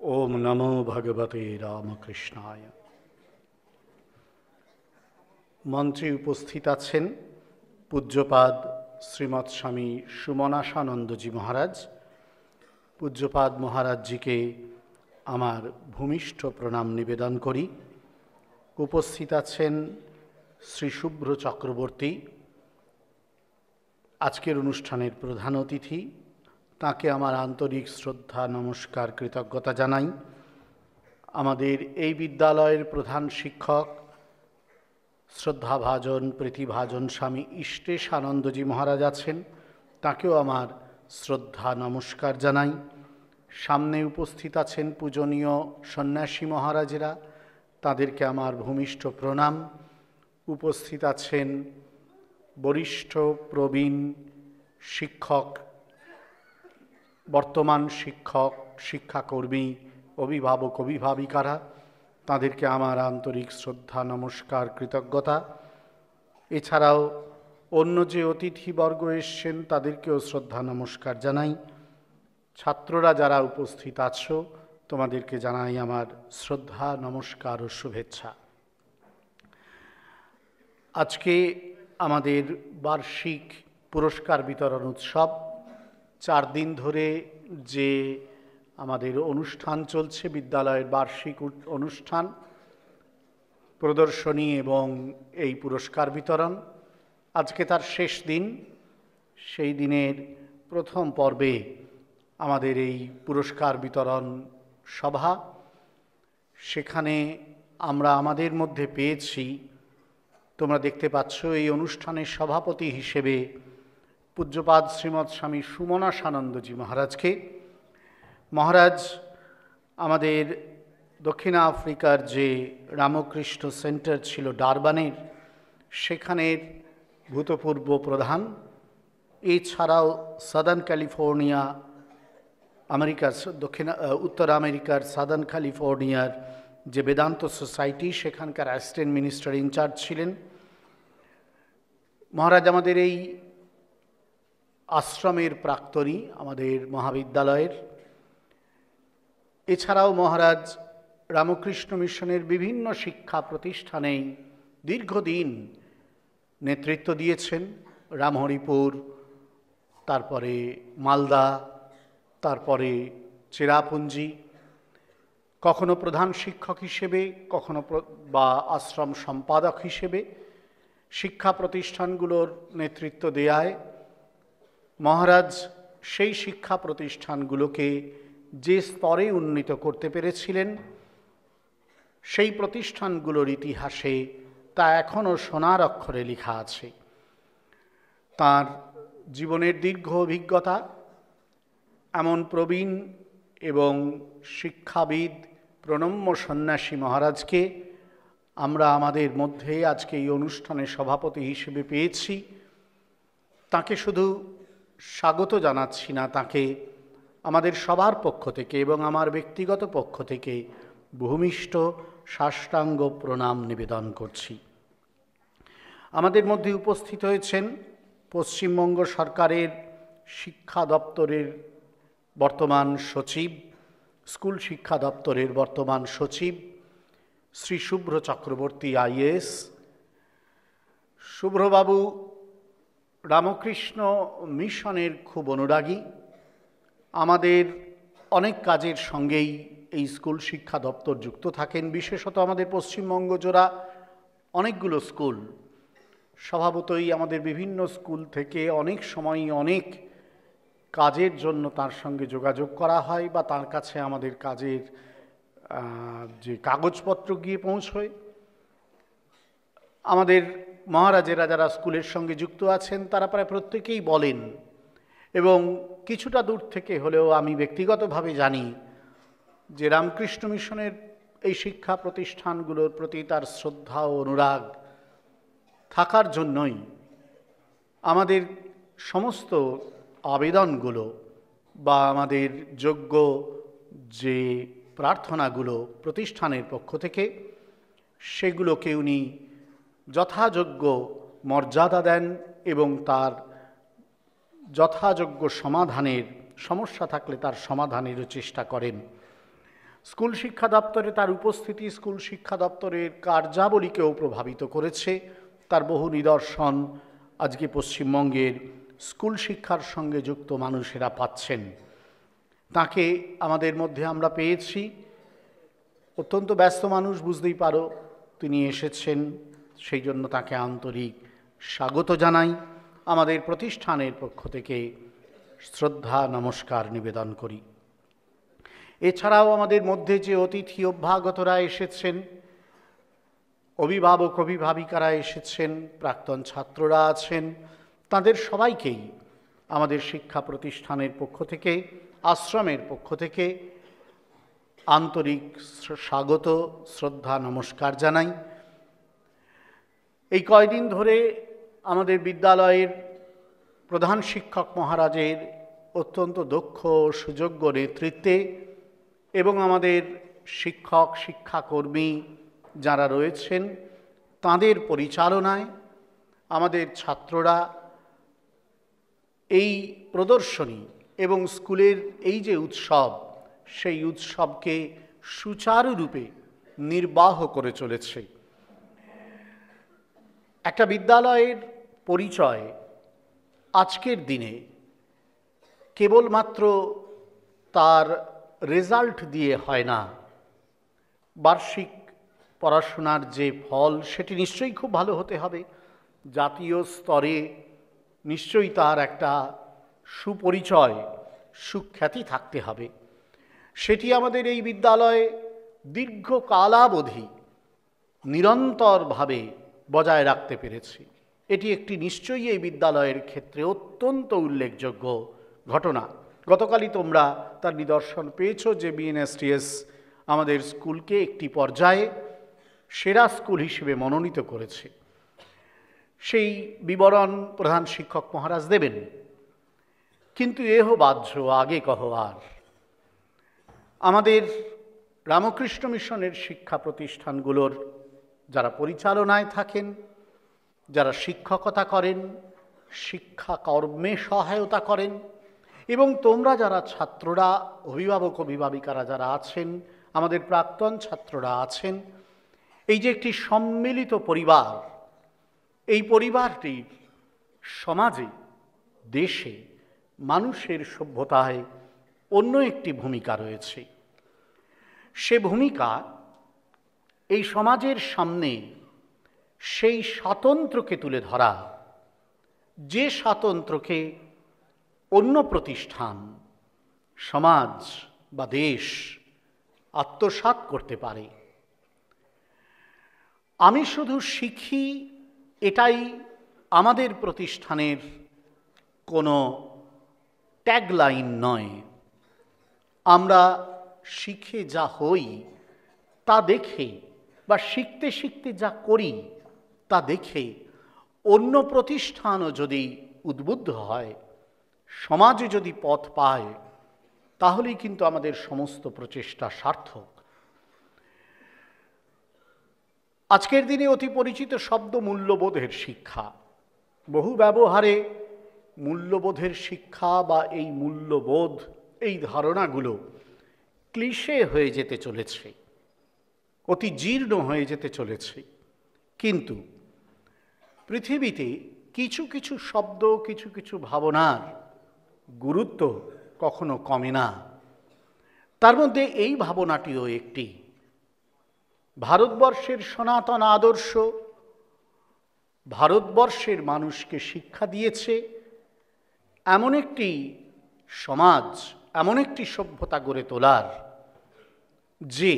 ओम नमो भगवते रामकृष्णाय। মঞ্চে উপস্থিত আছেন পূজ্যপাদ শ্রীমৎ স্বামী সুমনাসানন্দজি মহারাজ। পূজ্যপাদ মহারাজজিকে আমার ভূমিষ্ঠ প্রণাম নিবেদন করি। উপস্থিত আছেন শ্রী শুভ্র চক্রবর্তী, আজকের অনুষ্ঠানের প্রধান অতিথি। তাকে আমার আন্তরিক শ্রদ্ধা, নমস্কার, কৃতজ্ঞতা জানাই। আমাদের এই বিদ্যালয়ের প্রধান শিক্ষক শ্রদ্ধাভাজন প্রীতিভাজন স্বামী ইষ্টেশানন্দজি মহারাজ আছেন, তাকেও আমার শ্রদ্ধা নমস্কার জানাই। সামনে উপস্থিত আছেন পূজনীয় সন্ন্যাসী মহারাজেরা, তাদেরকে আমার ভূমিষ্ঠ প্রণাম। উপস্থিত আছেন বরিষ্ঠ প্রবীণ শিক্ষক, বর্তমান শিক্ষক, শিক্ষাকর্মী, অভিভাবক, অভিভাবিকারা, তাদেরকে আমার আন্তরিক শ্রদ্ধা, নমস্কার, কৃতজ্ঞতা। এছাড়াও অন্য যে অতিথিবর্গ এসছেন তাদেরকেও শ্রদ্ধা নমস্কার জানাই। ছাত্ররা যারা উপস্থিত আছো, তোমাদেরকে জানাই আমার শ্রদ্ধা, নমস্কার ও শুভেচ্ছা। আজকে আমাদের বার্ষিক পুরস্কার বিতরণ উৎসব। 4 দিন ধরে যে আমাদের অনুষ্ঠান চলছে, বিদ্যালয়ের বার্ষিক অনুষ্ঠান, প্রদর্শনী এবং এই পুরস্কার বিতরণ, আজকে তার শেষ দিন। সেই দিনের প্রথম পর্বে আমাদের এই পুরস্কার বিতরণ সভা। সেখানে আমরা আমাদের মধ্যে পেয়েছি, তোমরা দেখতে পাচ্ছ, এই অনুষ্ঠানের সভাপতি হিসেবে পূজ্যপাদ শ্রীমৎ স্বামী সুমনাসানন্দজি মহারাজকে। মহারাজ আমাদের দক্ষিণ আফ্রিকার যে রামকৃষ্ণ সেন্টার ছিল ডারবানের, সেখানের ভূতপূর্ব প্রধান। এছাড়াও সাদার্ন ক্যালিফোর্নিয়া, উত্তর আমেরিকার সাদার্ন ক্যালিফোর্নিয়ার যে বেদান্ত সোসাইটি, সেখানকার অ্যাসিস্ট্যান্ট মিনিস্টার ইনচার্জ ছিলেন। মহারাজ আমাদের এই আশ্রমের প্রাক্তনী, আমাদের মহাবিদ্যালয়ের। এছাড়াও মহারাজ রামকৃষ্ণ মিশনের বিভিন্ন শিক্ষা প্রতিষ্ঠানে দীর্ঘদিন নেতৃত্ব দিয়েছেন। রামহরিপুর, তারপরে মালদা, তারপরে চেরাপুঞ্জি, কখনো প্রধান শিক্ষক হিসেবে, কখনো বা আশ্রম সম্পাদক হিসেবে শিক্ষা প্রতিষ্ঠানগুলোর নেতৃত্ব দেয়ায় মহারাজ সেই শিক্ষা প্রতিষ্ঠানগুলোকে যে স্তরে উন্নীত করতে পেরেছিলেন, সেই প্রতিষ্ঠানগুলোর ইতিহাসে তা এখনও সোনার অক্ষরে লেখা আছে। তার জীবনের দীর্ঘ অভিজ্ঞতা, এমন প্রবীণ এবং শিক্ষাবিদ প্রণম্য সন্ন্যাসী মহারাজকে আমরা আমাদের মধ্যে আজকে এই অনুষ্ঠানের সভাপতি হিসেবে পেয়েছি। তাকে শুধু স্বাগত জানাচ্ছি না, তাকে আমাদের সবার পক্ষ থেকে এবং আমার ব্যক্তিগত পক্ষ থেকে ভূমিষ্ঠ সাষ্টাঙ্গ প্রণাম নিবেদন করছি। আমাদের মধ্যে উপস্থিত হয়েছেন পশ্চিমবঙ্গ সরকারের শিক্ষা দপ্তরের বর্তমান সচিব, স্কুল শিক্ষা দপ্তরের বর্তমান সচিব শ্রী শুভ্র চক্রবর্তী আইএএস। শুভ্রবাবু রামকৃষ্ণ মিশনের খুব অনুরাগী। আমাদের অনেক কাজের সঙ্গেই এই স্কুল শিক্ষা দপ্তর যুক্ত থাকেন। বিশেষত আমাদের পশ্চিমবঙ্গ জোড়া অনেকগুলো স্কুল, স্বভাবতই আমাদের বিভিন্ন স্কুল থেকে অনেক সময় অনেক কাজের জন্য তার সঙ্গে যোগাযোগ করা হয়, বা তার কাছে আমাদের কাজের যে কাগজপত্র গিয়ে পৌঁছয়। আমাদের মহারাজেরা যারা স্কুলের সঙ্গে যুক্ত আছেন, তারা প্রায় প্রত্যেকেই বলেন, এবং কিছুটা দূর থেকে হলেও আমি ব্যক্তিগতভাবে জানি, যে রামকৃষ্ণ মিশনের এই শিক্ষা প্রতিষ্ঠানগুলোর প্রতি তার শ্রদ্ধা ও অনুরাগ থাকার জন্যই আমাদের সমস্ত আবেদনগুলো বা আমাদের যোগ্য যে প্রার্থনাগুলো প্রতিষ্ঠানের পক্ষ থেকে, সেগুলোকে উনি যথাযোগ্য মর্যাদা দেন এবং তার যথাযোগ্য সমাধানের, সমস্যা থাকলে তার সমাধানেরও চেষ্টা করেন। স্কুল শিক্ষা দপ্তরে তার উপস্থিতি স্কুল শিক্ষা দপ্তরের কার্যাবলীকেও প্রভাবিত করেছে। তার বহু নিদর্শন আজকে পশ্চিমবঙ্গের স্কুল শিক্ষার সঙ্গে যুক্ত মানুষেরা পাচ্ছেন। তাকে আমাদের মধ্যে আমরা পেয়েছি। অত্যন্ত ব্যস্ত মানুষ, বুঝতেই পারো, তিনি এসেছেন, সেই জন্য তাকে আন্তরিক স্বাগত জানাই। আমাদের প্রতিষ্ঠানের পক্ষ থেকে শ্রদ্ধা নমস্কার নিবেদন করি। এছাড়াও আমাদের মধ্যে যে অতিথি অভ্যাগতরা এসেছেন, অভিভাবক অভিভাবিকারা এসেছেন, প্রাক্তন ছাত্ররা আছেন, তাদের সবাইকেই আমাদের শিক্ষা প্রতিষ্ঠানের পক্ষ থেকে, আশ্রমের পক্ষ থেকে আন্তরিক স্বাগত, শ্রদ্ধা নমস্কার জানাই। এই কয়দিন ধরে আমাদের বিদ্যালয়ের প্রধান শিক্ষক মহারাজের অত্যন্ত দক্ষ সুযোগ্য নেতৃত্বে এবং আমাদের শিক্ষক শিক্ষাকর্মী যারা রয়েছেন তাদের পরিচালনায় আমাদের ছাত্ররা এই প্রদর্শনী এবং স্কুলের এই যে উৎসব, সেই উৎসবকে সুচারুরূপে নির্বাহ করে চলেছে। একটা বিদ্যালয়ের পরিচয় আজকের দিনে কেবলমাত্র তার রেজাল্ট দিয়ে হয় না। বার্ষিক পড়াশোনার যে ফল, সেটি নিশ্চয়ই খুব ভালো হতে হবে। জাতীয় স্তরে নিশ্চয়ই তার একটা সুপরিচয়, সুখ্যাতি থাকতে হবে। সেটি আমাদের এই বিদ্যালয়ে দীর্ঘকালাবধি নিরন্তরভাবে বজায় রাখতে পেরেছি। এটি একটি নিশ্চয়ই এই বিদ্যালয়ের ক্ষেত্রে অত্যন্ত উল্লেখযোগ্য ঘটনা। গতকালই তোমরা তার নিদর্শন পেয়েছ যে বিএনএসটিএস আমাদের স্কুলকে একটি পর্যায়ে সেরা স্কুল হিসেবে মনোনীত করেছে। সেই বিবরণ প্রধান শিক্ষক মহারাজ দেবেন। কিন্তু এহ বাহ্য, আগে কহ আর। আমাদের রামকৃষ্ণ মিশনের শিক্ষা প্রতিষ্ঠানগুলোর যারা পরিচালনায় থাকেন, যারা শিক্ষকতা করেন, শিক্ষা কর্মে সহায়তা করেন, এবং তোমরা যারা ছাত্ররা, অভিভাবক অভিভাবিকারা যারা আছেন, আমাদের প্রাক্তন ছাত্ররা আছেন, এই যে একটি সম্মিলিত পরিবার, এই পরিবারটির সমাজে, দেশে, মানুষের সভ্যতায় অন্য একটি ভূমিকা রয়েছে। সে ভূমিকা এই সমাজের সামনে সেই স্বাতন্ত্র্যকে তুলে ধরা, যে স্বাতন্ত্র্যকে অন্য প্রতিষ্ঠান, সমাজ বা দেশ আত্মসাৎ করতে পারে। আমি শুধু শিখি, এটাই আমাদের প্রতিষ্ঠানের কোনো ট্যাগলাইন নয়। আমরা শিখে যা হই তা দেখে, বা শিখতে শিখতে যা করি তা দেখে অন্য প্রতিষ্ঠানও যদি উদ্বুদ্ধ হয়, সমাজে যদি পথ পায়, তাহলেই কিন্তু আমাদের সমস্ত প্রচেষ্টা সার্থক। আজকের দিনে অতি পরিচিত শব্দ মূল্যবোধের শিক্ষা। বহু ব্যবহারে মূল্যবোধের শিক্ষা বা এই মূল্যবোধ, এই ধারণাগুলো ক্লিশে হয়ে যেতে চলেছে, অতি জীর্ণ হয়ে যেতে চলেছে। কিন্তু পৃথিবীতে কিছু কিছু শব্দ, কিছু কিছু ভাবনার গুরুত্ব কখনো কমে না। তার মধ্যে এই ভাবনাটিও একটি। ভারতবর্ষের সনাতন আদর্শ ভারতবর্ষের মানুষকে শিক্ষা দিয়েছে এমন একটি সমাজ, এমন একটি সভ্যতা গড়ে তোলার, যে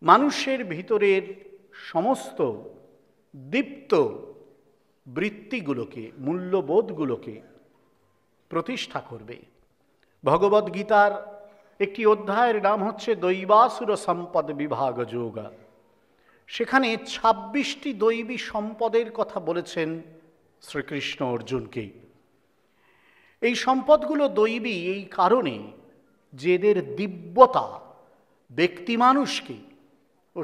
মানুষের ভিতরের সমস্ত দীপ্ত বৃত্তিগুলোকে, মূল্যবোধগুলোকে প্রতিষ্ঠা করবে। ভগবদ্গীতার একটি অধ্যায়ের নাম হচ্ছে দৈবাসুর সম্পদ বিভাগ যোগা। সেখানে 26টি দৈবী সম্পদের কথা বলেছেন শ্রীকৃষ্ণ অর্জুনকে। এই সম্পদগুলো দৈবী এই কারণে যে এদের দিব্যতা ব্যক্তি মানুষকে ও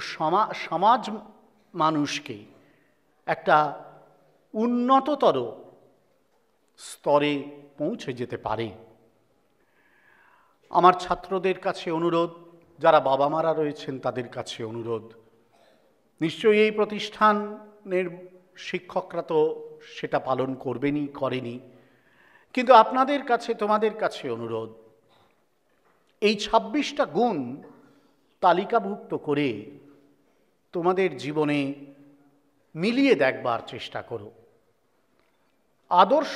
সমাজ মানুষকে একটা উন্নততর স্তরে পৌঁছে যেতে পারে। আমার ছাত্রদের কাছে অনুরোধ, যারা বাবা মারা রয়েছেন তাদের কাছে অনুরোধ, নিশ্চয়ই এই প্রতিষ্ঠানের শিক্ষকরা তো সেটা পালন করবেনই, করেনি, কিন্তু আপনাদের কাছে, তোমাদের কাছে অনুরোধ, এই 26টা গুণ তালিকাভুক্ত করে তোমাদের জীবনে মিলিয়ে দেখবার চেষ্টা করো। আদর্শ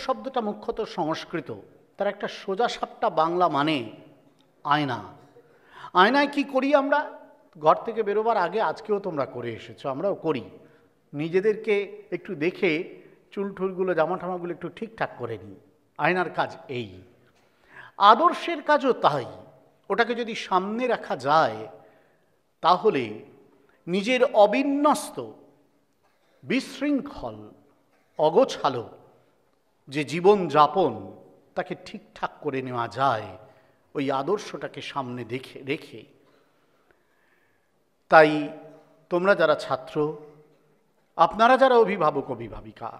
শব্দটা মুখ্যত সংস্কৃত, তার একটা সোজাসাপটা বাংলা মানে আয়না। আয়নায় কি করি আমরা? ঘর থেকে বেরোবার আগে, আজকেও তোমরা করে এসেছো, আমরাও করি, নিজেদেরকে একটু দেখে চুলঠুলগুলো, জামাঠামাগুলো একটু ঠিকঠাক করে নিই। আয়নার কাজ এই। আদর্শের কাজও তাই। ওটাকে যদি সামনে রাখা যায় তাহলে নিজের অবিন্যস্ত, বিশৃঙ্খল, অগোছালো যে জীবনযাপন, তাকে ঠিকঠাক করে নেওয়া যায় ওই আদর্শটাকে সামনে রেখে। তাই তোমরা যারা ছাত্র, আপনারা যারা অভিভাবক অভিভাবিকা,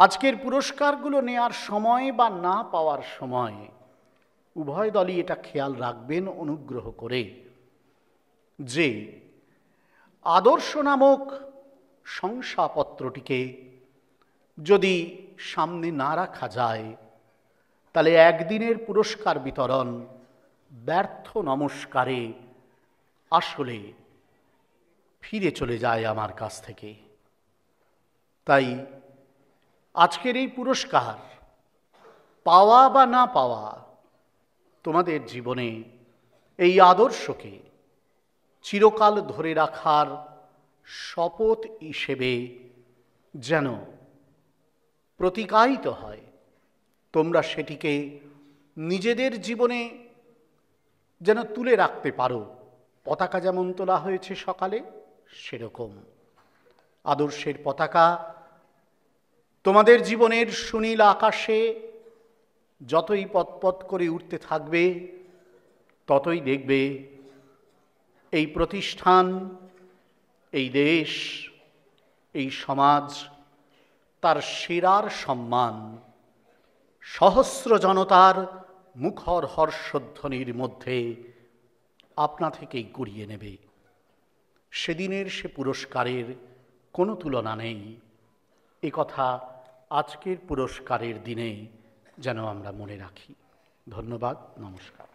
আজকের পুরস্কারগুলো নেওয়ার সময় বা না পাওয়ার সময় উভয় দলই এটা খেয়াল রাখবেন অনুগ্রহ করে যে আদর্শ নামক শংসাপত্রটিকে যদি সামনে না রাখা যায় তাহলে একদিনের পুরস্কার বিতরণ ব্যর্থ নমস্কারে আসলে ফিরে চলে যায় আমার কাছ থেকে। তাই আজকের এই পুরস্কার পাওয়া বা না পাওয়া, তোমাদের জীবনে এই আদর্শকে চিরকাল ধরে রাখার শপথ হিসেবে যেন প্রতিকায়িত হয়, তোমরা সেটিকে নিজেদের জীবনে যেন তুলে রাখতে পারো। পতাকা যেমন তোলা হয়েছে সকালে, সেরকম আদর্শের পতাকা তোমাদের জীবনের সুনীল আকাশে যতই পতপত করে উঠতে থাকবে, ততই দেখবে এই প্রতিষ্ঠান, এই দেশ, এই সমাজ তার সেরার সম্মান সহস্র জনতার মুখর হর্ষধ্বনির মধ্যে আপনা থেকেই কুড়িয়ে নেবে। সেদিনের সে পুরস্কারের কোনো তুলনা নেই, এ কথা আজকের পুরস্কারের দিনে যেন আমরা মনে রাখি। ধন্যবাদ, নমস্কার।